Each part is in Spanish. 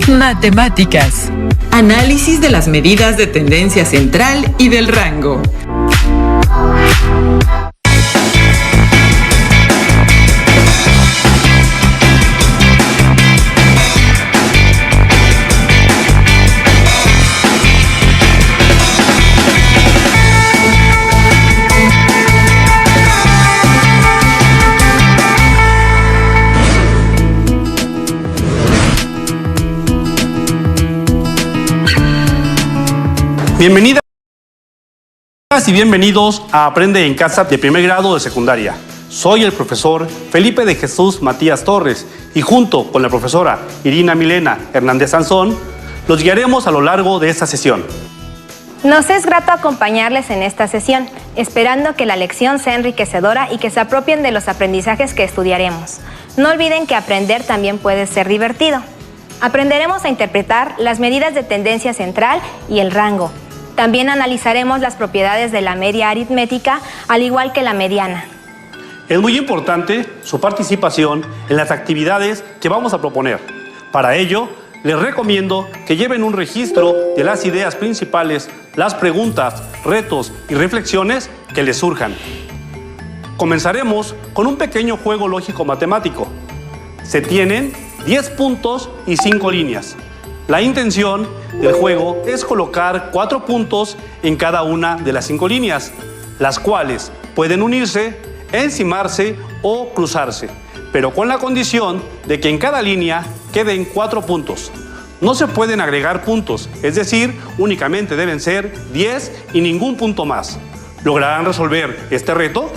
Matemáticas. Análisis de las medidas de tendencia central y del rango. Bienvenidas y bienvenidos a Aprende en Casa de primer grado de secundaria. Soy el profesor Felipe de Jesús Matías Torres y junto con la profesora Irina Milena Hernández Sansón los guiaremos a lo largo de esta sesión. Nos es grato acompañarles en esta sesión, esperando que la lección sea enriquecedora y que se apropien de los aprendizajes que estudiaremos. No olviden que aprender también puede ser divertido. Aprenderemos a interpretar las medidas de tendencia central y el rango. También analizaremos las propiedades de la media aritmética, al igual que la mediana. Es muy importante su participación en las actividades que vamos a proponer. Para ello, les recomiendo que lleven un registro de las ideas principales, las preguntas, retos y reflexiones que les surjan. Comenzaremos con un pequeño juego lógico-matemático. Se tienen 10 puntos y 5 líneas. La intención del juego es colocar 4 puntos en cada una de las 5 líneas, las cuales pueden unirse, encimarse o cruzarse, pero con la condición de que en cada línea queden 4 puntos. No se pueden agregar puntos, es decir, únicamente deben ser 10 y ningún punto más. ¿Lograrán resolver este reto?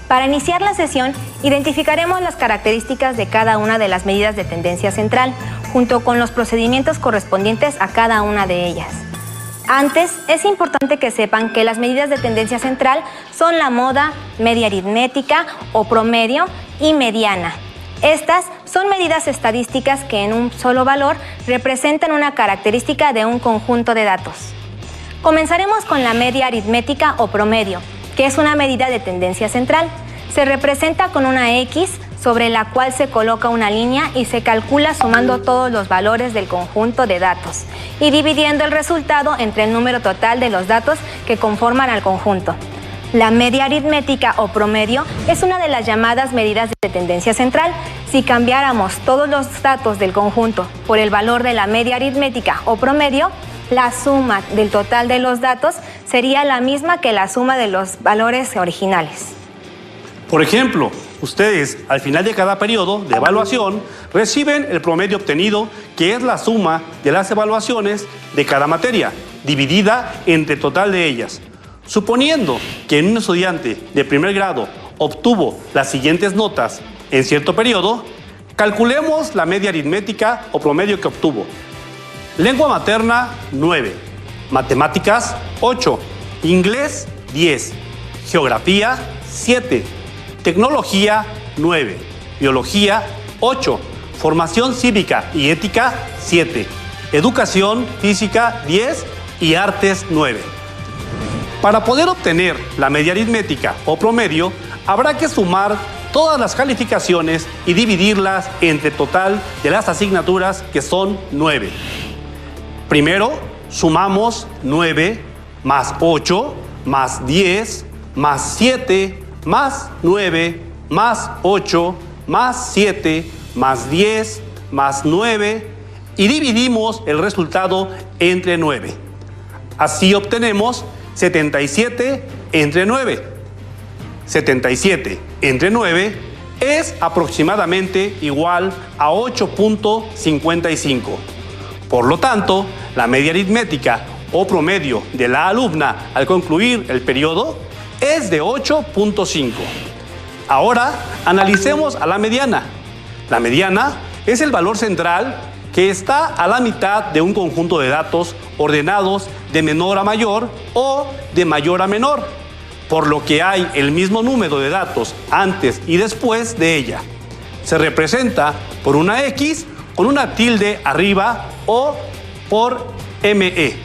Para iniciar la sesión, identificaremos las características de cada una de las medidas de tendencia central, junto con los procedimientos correspondientes a cada una de ellas. Antes, es importante que sepan que las medidas de tendencia central son la moda, media aritmética o promedio y mediana. Estas son medidas estadísticas que en un solo valor representan una característica de un conjunto de datos. Comenzaremos con la media aritmética o promedio, que es una medida de tendencia central. Se representa con una X sobre la cual se coloca una línea y se calcula sumando todos los valores del conjunto de datos y dividiendo el resultado entre el número total de los datos que conforman al conjunto. La media aritmética o promedio es una de las llamadas medidas de tendencia central. Si cambiáramos todos los datos del conjunto por el valor de la media aritmética o promedio, la suma del total de los datos sería la misma que la suma de los valores originales. Por ejemplo, ustedes al final de cada periodo de evaluación reciben el promedio obtenido, que es la suma de las evaluaciones de cada materia, dividida entre el total de ellas. Suponiendo que un estudiante de primer grado obtuvo las siguientes notas en cierto periodo, calculemos la media aritmética o promedio que obtuvo. Lengua materna, 9. Matemáticas, 8. Inglés, 10. Geografía, 7. Tecnología, 9. Biología, 8. Formación cívica y ética, 7. Educación física, 10. Y artes, 9. Para poder obtener la media aritmética o promedio, habrá que sumar todas las calificaciones y dividirlas entre el total de las asignaturas, que son 9. Primero, sumamos 9 más 8 más 10 más 7 más 9 más 8 más 7 más 10 más 9 y dividimos el resultado entre 9. Así obtenemos 77 entre 9. 77 entre 9 es aproximadamente igual a 8.55. Por lo tanto, la media aritmética o promedio de la alumna al concluir el periodo es de 8.5. Ahora analicemos a la mediana. La mediana es el valor central que está a la mitad de un conjunto de datos ordenados de menor a mayor o de mayor a menor, por lo que hay el mismo número de datos antes y después de ella. Se representa por una X con una tilde arriba o por ME.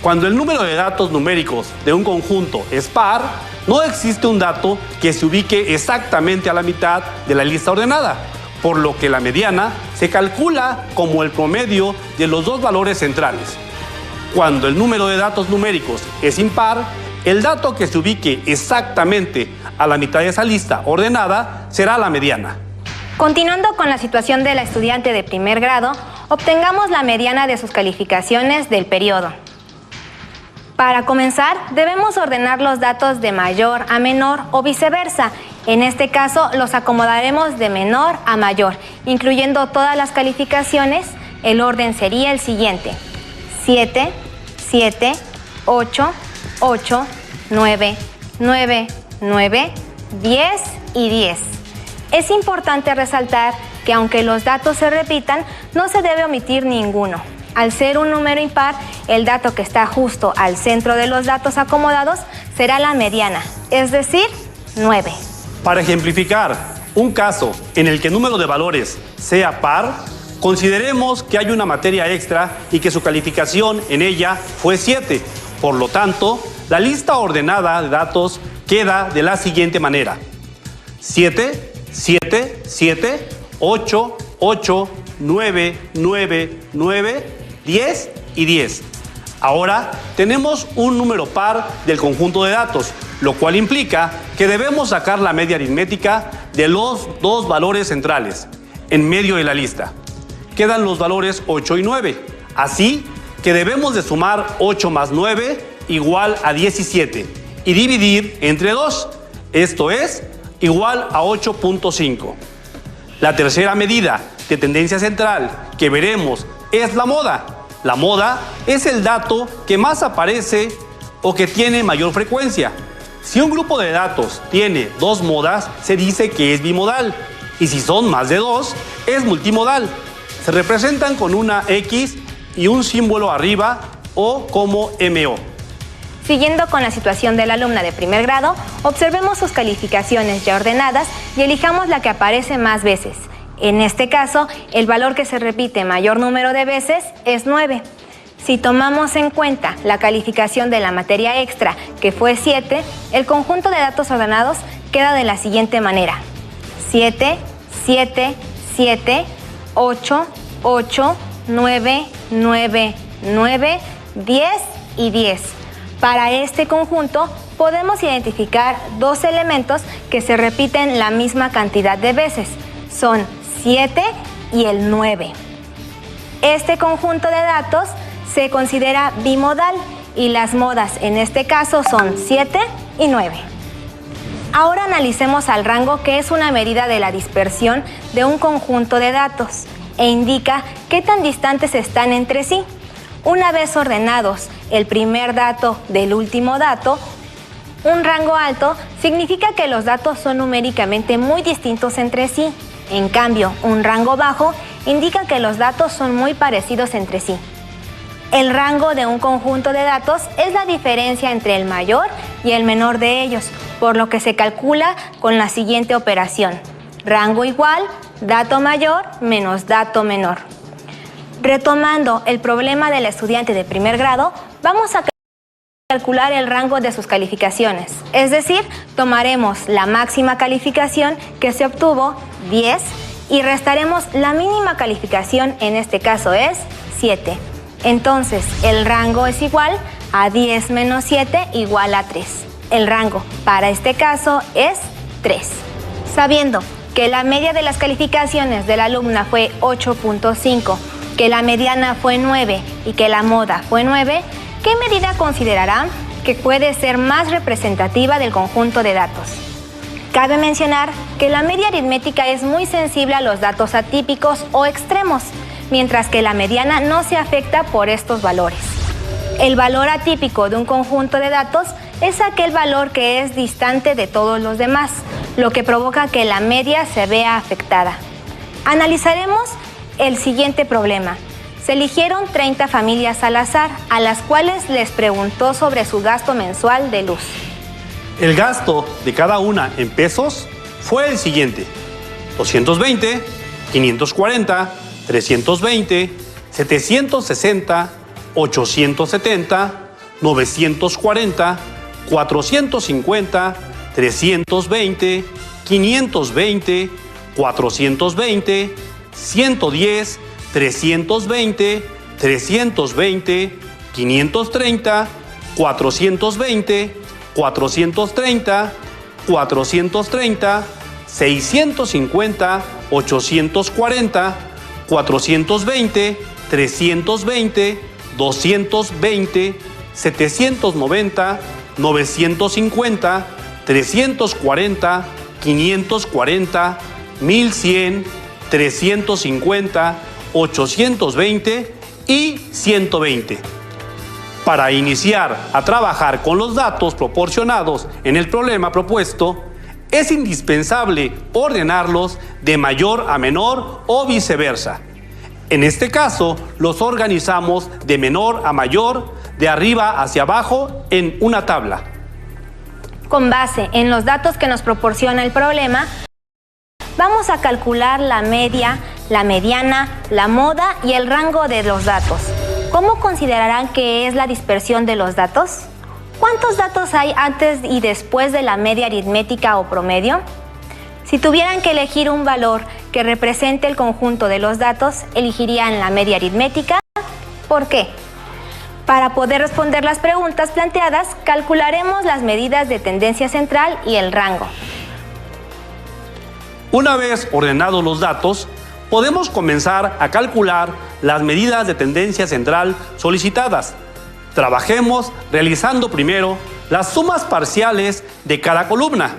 Cuando el número de datos numéricos de un conjunto es par, no existe un dato que se ubique exactamente a la mitad de la lista ordenada, por lo que la mediana se calcula como el promedio de los dos valores centrales. Cuando el número de datos numéricos es impar, el dato que se ubique exactamente a la mitad de esa lista ordenada será la mediana. Continuando con la situación de la estudiante de primer grado, obtengamos la mediana de sus calificaciones del periodo. Para comenzar, debemos ordenar los datos de mayor a menor o viceversa. En este caso, los acomodaremos de menor a mayor, incluyendo todas las calificaciones. El orden sería el siguiente: 7, 7, 8, 8, 9, 9, 9, 10 y 10. Es importante resaltar que aunque los datos se repitan, no se debe omitir ninguno. Al ser un número impar, el dato que está justo al centro de los datos acomodados será la mediana, es decir, 9. Para ejemplificar un caso en el que el número de valores sea par, consideremos que hay una materia extra y que su calificación en ella fue 7. Por lo tanto, la lista ordenada de datos queda de la siguiente manera: 7, 7, 7, 8, 8, 9, 9, 9, 10 y 10. Ahora tenemos un número par del conjunto de datos, lo cual implica que debemos sacar la media aritmética de los dos valores centrales en medio de la lista. Quedan los valores 8 y 9, así que debemos de sumar 8 más 9 igual a 17 y dividir entre 2, esto es igual a 8.5. La tercera medida de tendencia central que veremos es la moda. La moda es el dato que más aparece o que tiene mayor frecuencia. Si un grupo de datos tiene dos modas, se dice que es bimodal, y si son más de dos, es multimodal. Se representan con una X y un símbolo arriba o como MO. Siguiendo con la situación de la alumna de primer grado, observemos sus calificaciones ya ordenadas y elijamos la que aparece más veces. En este caso, el valor que se repite mayor número de veces es 9. Si tomamos en cuenta la calificación de la materia extra, que fue 7, el conjunto de datos ordenados queda de la siguiente manera: 7, 7, 7, 8, 8, 9, 9, 9, 10 y 10. Para este conjunto podemos identificar dos elementos que se repiten la misma cantidad de veces. Son 7 y el 9. Este conjunto de datos se considera bimodal y las modas en este caso son 7 y 9. Ahora analicemos al rango, que es una medida de la dispersión de un conjunto de datos e indica qué tan distantes están entre sí. Una vez ordenados el primer dato del último dato, un rango alto significa que los datos son numéricamente muy distintos entre sí. En cambio, un rango bajo indica que los datos son muy parecidos entre sí. El rango de un conjunto de datos es la diferencia entre el mayor y el menor de ellos, por lo que se calcula con la siguiente operación: rango igual, dato mayor menos dato menor. Retomando el problema del estudiante de primer grado, vamos a calcular el rango de sus calificaciones. Es decir, tomaremos la máxima calificación que se obtuvo, 10, y restaremos la mínima calificación, en este caso es 7. Entonces, el rango es igual a 10 menos 7 igual a 3. El rango para este caso es 3. Sabiendo que la media de las calificaciones de la alumna fue 8.5, que la mediana fue 9 y que la moda fue 9, ¿qué medida considerará que puede ser más representativa del conjunto de datos? Cabe mencionar que la media aritmética es muy sensible a los datos atípicos o extremos, mientras que la mediana no se afecta por estos valores. El valor atípico de un conjunto de datos es aquel valor que es distante de todos los demás, lo que provoca que la media se vea afectada. Analizaremos el siguiente problema. Se eligieron 30 familias al azar, a las cuales les preguntó sobre su gasto mensual de luz. El gasto de cada una en pesos fue el siguiente: 220, 540, 320, 760, 870, 940, 450, 320, 520, 420, 110, 320, 320, 530, 420, 430, 430, 650, 840, 420, 320, 220, 790, 950, 340, 540, 1100, 350, 820 y 120. Para iniciar a trabajar con los datos proporcionados en el problema propuesto, es indispensable ordenarlos de mayor a menor o viceversa. En este caso, los organizamos de menor a mayor, de arriba hacia abajo, en una tabla. Con base en los datos que nos proporciona el problema, vamos a calcular la media, la mediana, la moda y el rango de los datos. ¿Cómo considerarán que es la dispersión de los datos? ¿Cuántos datos hay antes y después de la media aritmética o promedio? Si tuvieran que elegir un valor que represente el conjunto de los datos, elegirían la media aritmética. ¿Por qué? Para poder responder las preguntas planteadas, calcularemos las medidas de tendencia central y el rango. Una vez ordenados los datos, podemos comenzar a calcular las medidas de tendencia central solicitadas. Trabajemos realizando primero las sumas parciales de cada columna.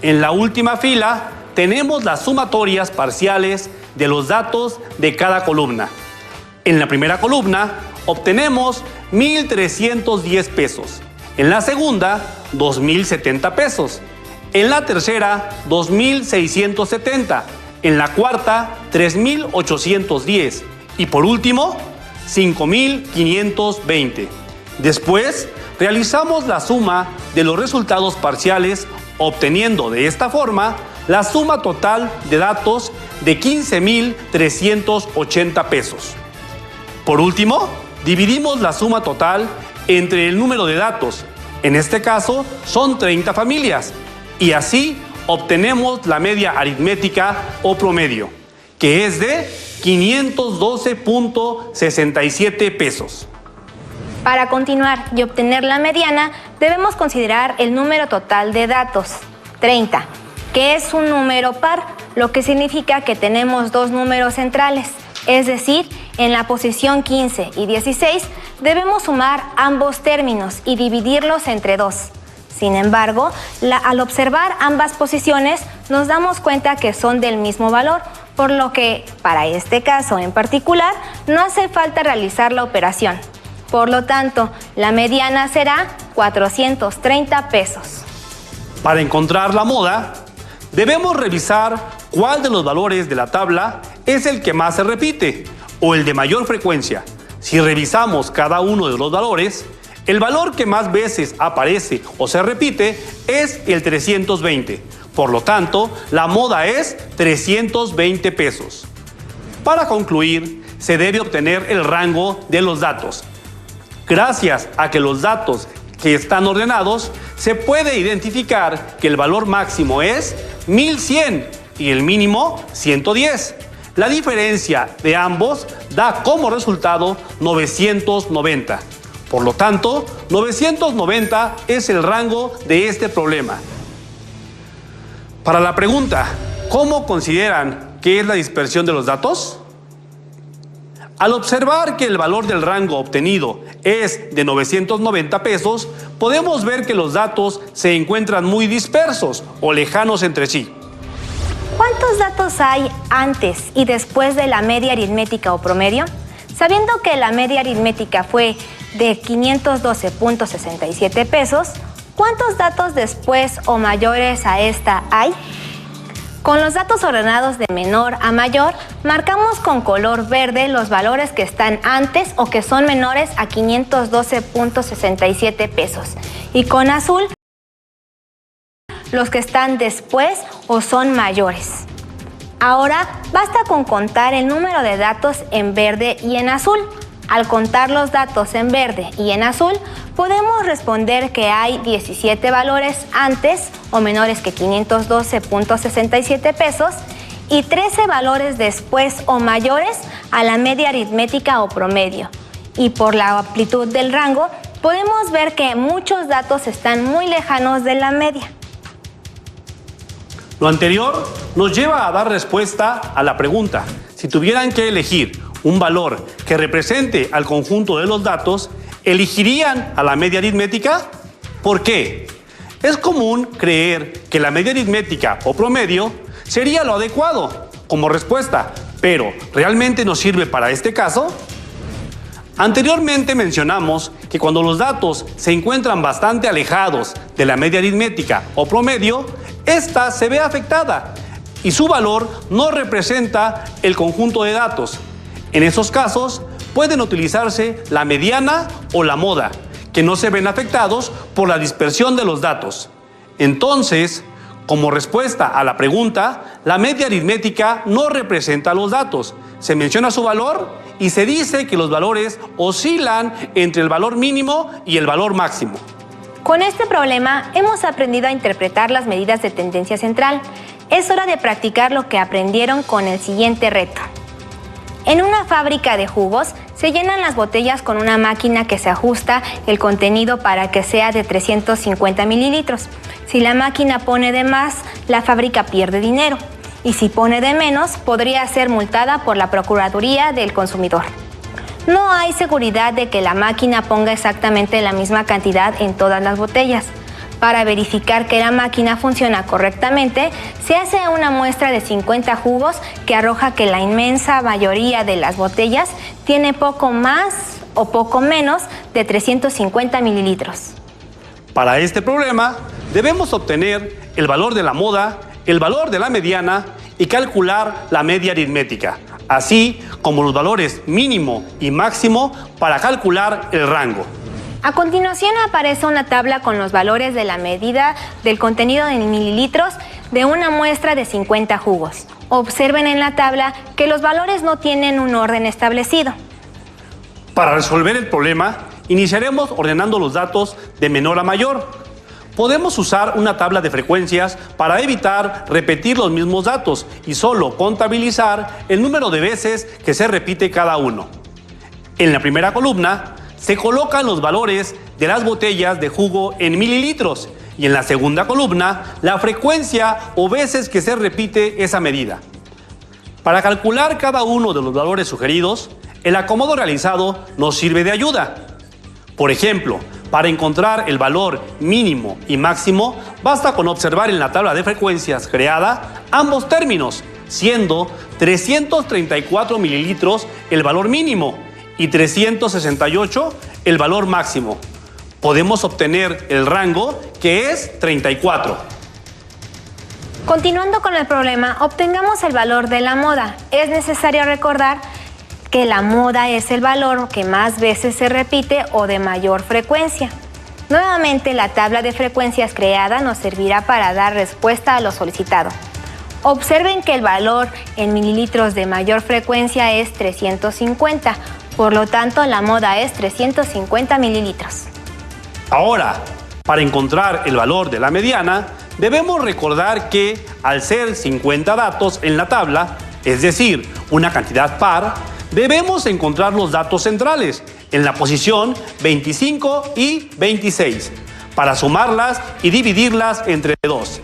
En la última fila tenemos las sumatorias parciales de los datos de cada columna. En la primera columna obtenemos 1,310 pesos. En la segunda, 2,070 pesos. En la tercera, 2,670. En la cuarta, 3,810. Y por último, 5,520. Después, realizamos la suma de los resultados parciales, obteniendo de esta forma la suma total de datos de 15,380 pesos. Por último, dividimos la suma total entre el número de datos. En este caso, son 30 familias. Y así obtenemos la media aritmética o promedio, que es de 512.67 pesos. Para continuar y obtener la mediana, debemos considerar el número total de datos, 30, que es un número par, lo que significa que tenemos dos números centrales. Es decir, en la posición 15 y 16 debemos sumar ambos términos y dividirlos entre 2. Sin embargo, al observar ambas posiciones nos damos cuenta que son del mismo valor, por lo que, para este caso en particular, no hace falta realizar la operación. Por lo tanto, la mediana será 430 pesos. Para encontrar la moda, debemos revisar cuál de los valores de la tabla es el que más se repite o el de mayor frecuencia. Si revisamos cada uno de los valores, el valor que más veces aparece o se repite es el 320. Por lo tanto, la moda es 320 pesos. Para concluir, se debe obtener el rango de los datos. Gracias a que los datos que están ordenados, se puede identificar que el valor máximo es 1,100 y el mínimo 110. La diferencia de ambos da como resultado 990. Por lo tanto, 990 es el rango de este problema. Para la pregunta, ¿cómo consideran que es la dispersión de los datos? Al observar que el valor del rango obtenido es de 990 pesos, podemos ver que los datos se encuentran muy dispersos o lejanos entre sí. ¿Cuántos datos hay antes y después de la media aritmética o promedio? Sabiendo que la media aritmética fue de 512.67 pesos, ¿cuántos datos después o mayores a esta hay? Con los datos ordenados de menor a mayor, marcamos con color verde los valores que están antes o que son menores a 512.67 pesos y con azul los que están después o son mayores. Ahora basta con contar el número de datos en verde y en azul. Al contar los datos en verde y en azul, podemos responder que hay 17 valores antes o menores que 512.67 pesos y 13 valores después o mayores a la media aritmética o promedio. Y por la amplitud del rango, podemos ver que muchos datos están muy lejanos de la media. Lo anterior nos lleva a dar respuesta a la pregunta: si tuvieran que elegir un valor que represente al conjunto de los datos, ¿elegirían a la media aritmética? ¿Por qué? Es común creer que la media aritmética o promedio sería lo adecuado como respuesta, pero ¿realmente nos sirve para este caso? Anteriormente mencionamos que cuando los datos se encuentran bastante alejados de la media aritmética o promedio, esta se ve afectada y su valor no representa el conjunto de datos. En esos casos pueden utilizarse la mediana o la moda, que no se ven afectados por la dispersión de los datos. Entonces, como respuesta a la pregunta, la media aritmética no representa los datos. Se menciona su valor y se dice que los valores oscilan entre el valor mínimo y el valor máximo. Con este problema hemos aprendido a interpretar las medidas de tendencia central. Es hora de practicar lo que aprendieron con el siguiente reto. En una fábrica de jugos se llenan las botellas con una máquina que se ajusta el contenido para que sea de 350 mililitros. Si la máquina pone de más, la fábrica pierde dinero. Y si pone de menos, podría ser multada por la Procuraduría del Consumidor. No hay seguridad de que la máquina ponga exactamente la misma cantidad en todas las botellas. Para verificar que la máquina funciona correctamente, se hace una muestra de 50 jugos que arroja que la inmensa mayoría de las botellas tiene poco más o poco menos de 350 mililitros. Para este problema, debemos obtener el valor de la moda, el valor de la mediana y calcular la media aritmética, así como los valores mínimo y máximo para calcular el rango. A continuación aparece una tabla con los valores de la medida del contenido en mililitros de una muestra de 50 jugos. Observen en la tabla que los valores no tienen un orden establecido. Para resolver el problema, iniciaremos ordenando los datos de menor a mayor. Podemos usar una tabla de frecuencias para evitar repetir los mismos datos y solo contabilizar el número de veces que se repite cada uno. En la primera columna se colocan los valores de las botellas de jugo en mililitros y en la segunda columna la frecuencia o veces que se repite esa medida. Para calcular cada uno de los valores sugeridos, el acomodo realizado nos sirve de ayuda. Por ejemplo, para encontrar el valor mínimo y máximo, basta con observar en la tabla de frecuencias creada ambos términos, siendo 334 mililitros el valor mínimo y 368 el valor máximo. Podemos obtener el rango, que es 34. Continuando con el problema, obtengamos el valor de la moda. Es necesario recordar que la moda es el valor que más veces se repite o de mayor frecuencia. Nuevamente, la tabla de frecuencias creada nos servirá para dar respuesta a lo solicitado. Observen que el valor en mililitros de mayor frecuencia es 350, por lo tanto la moda es 350 mililitros. Ahora, para encontrar el valor de la mediana, debemos recordar que al ser 50 datos en la tabla, es decir, una cantidad par, debemos encontrar los datos centrales en la posición 25 y 26 para sumarlas y dividirlas entre 2.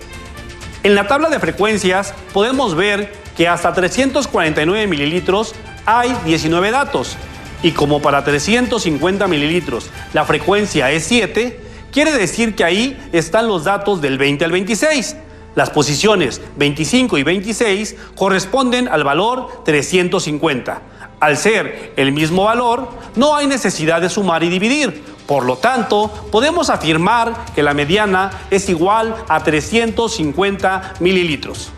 En la tabla de frecuencias podemos ver que hasta 349 mililitros hay 19 datos y como para 350 mililitros la frecuencia es 7, quiere decir que ahí están los datos del 20 al 26. Las posiciones 25 y 26 corresponden al valor 350. Al ser el mismo valor, no hay necesidad de sumar y dividir. Por lo tanto, podemos afirmar que la mediana es igual a 350 mililitros.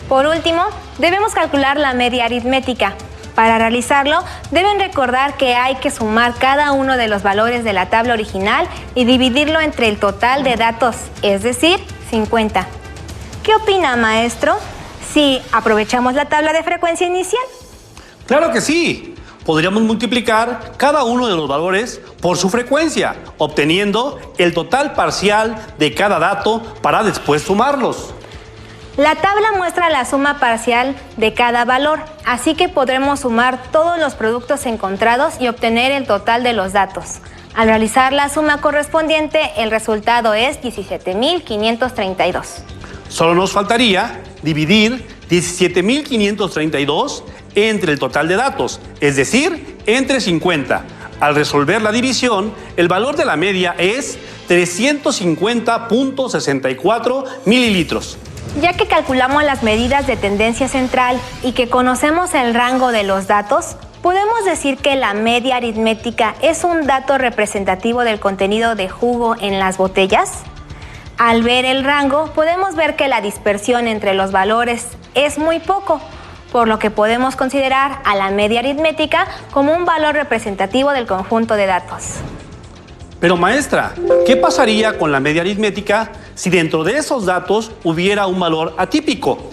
Por último, debemos calcular la media aritmética. Para realizarlo, deben recordar que hay que sumar cada uno de los valores de la tabla original y dividirlo entre el total de datos, es decir, 50. ¿Qué opina, maestro, si aprovechamos la tabla de frecuencia inicial? ¡Claro que sí! Podríamos multiplicar cada uno de los valores por su frecuencia, obteniendo el total parcial de cada dato para después sumarlos. La tabla muestra la suma parcial de cada valor, así que podremos sumar todos los productos encontrados y obtener el total de los datos. Al realizar la suma correspondiente, el resultado es 17.532. Solo nos faltaría dividir 17.532 entre el total de datos, es decir, entre 50. Al resolver la división, el valor de la media es 350.64 mililitros. Ya que calculamos las medidas de tendencia central y que conocemos el rango de los datos, podemos decir que la media aritmética es un dato representativo del contenido de jugo en las botellas. Al ver el rango, podemos ver que la dispersión entre los valores es muy poco, por lo que podemos considerar a la media aritmética como un valor representativo del conjunto de datos. Pero maestra, ¿qué pasaría con la media aritmética si dentro de esos datos hubiera un valor atípico?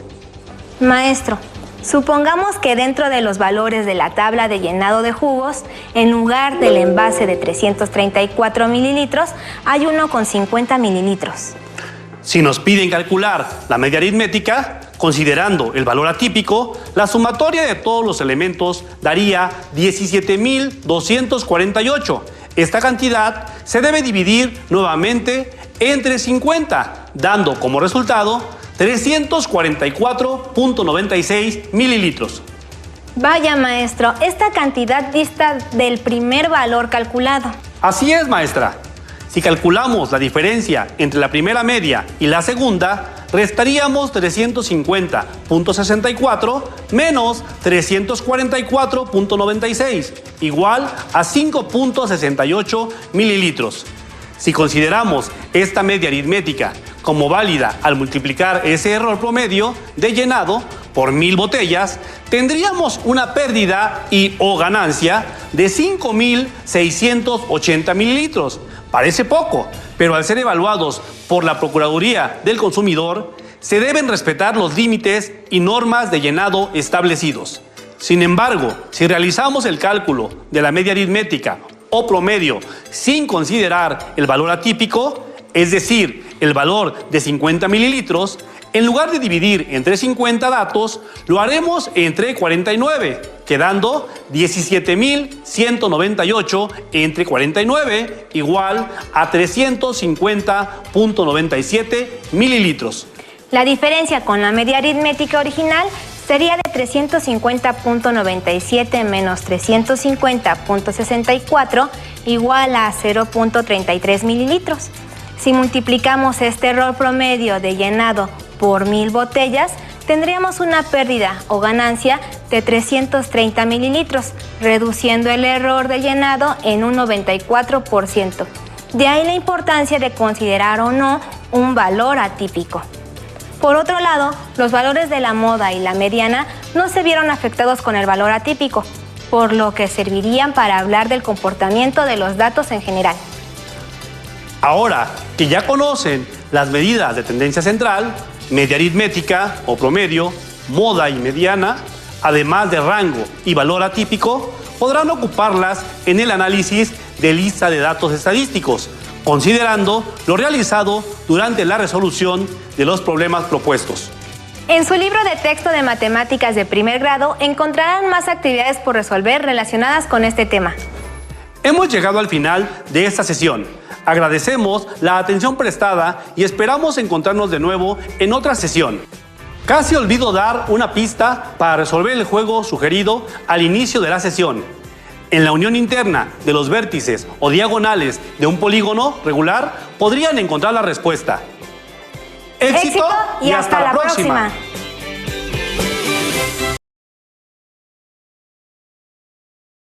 Maestro, supongamos que dentro de los valores de la tabla de llenado de jugos, en lugar del envase de 334 mililitros, hay uno con 50 mililitros. Si nos piden calcular la media aritmética, considerando el valor atípico, la sumatoria de todos los elementos daría 17.248. Esta cantidad se debe dividir nuevamente entre 50, dando como resultado 344.96 mililitros. Vaya, maestro, esta cantidad dista del primer valor calculado. Así es, maestra. Si calculamos la diferencia entre la primera media y la segunda, restaríamos 350.64 menos 344.96, igual a 5.68 mililitros. Si consideramos esta media aritmética como válida al multiplicar ese error promedio de llenado por 1000 botellas, tendríamos una pérdida o ganancia de 5.680 mililitros. Parece poco, pero al ser evaluados por la Procuraduría del Consumidor, se deben respetar los límites y normas de llenado establecidos. Sin embargo, si realizamos el cálculo de la media aritmética o promedio sin considerar el valor atípico, es decir, el valor de 50 mililitros, en lugar de dividir entre 50 datos, lo haremos entre 49, quedando 17.198 entre 49 igual a 350.97 mililitros. La diferencia con la media aritmética original sería de 350.97 menos 350.64 igual a 0.33 mililitros. Si multiplicamos este error promedio de llenado por 1000 botellas, tendríamos una pérdida o ganancia de 330 mililitros, reduciendo el error de llenado en un 94%. De ahí la importancia de considerar o no un valor atípico. Por otro lado, los valores de la moda y la mediana no se vieron afectados con el valor atípico, por lo que servirían para hablar del comportamiento de los datos en general. Ahora que ya conocen las medidas de tendencia central, media aritmética o promedio, moda y mediana, además de rango y valor atípico, podrán ocuparlas en el análisis de lista de datos estadísticos, considerando lo realizado durante la resolución de los problemas propuestos. En su libro de texto de matemáticas de primer grado encontrarán más actividades por resolver relacionadas con este tema. Hemos llegado al final de esta sesión. Agradecemos la atención prestada y esperamos encontrarnos de nuevo en otra sesión. Casi olvido dar una pista para resolver el juego sugerido al inicio de la sesión. En la unión interna de los vértices o diagonales de un polígono regular podrían encontrar la respuesta. ¡Éxito y hasta la próxima!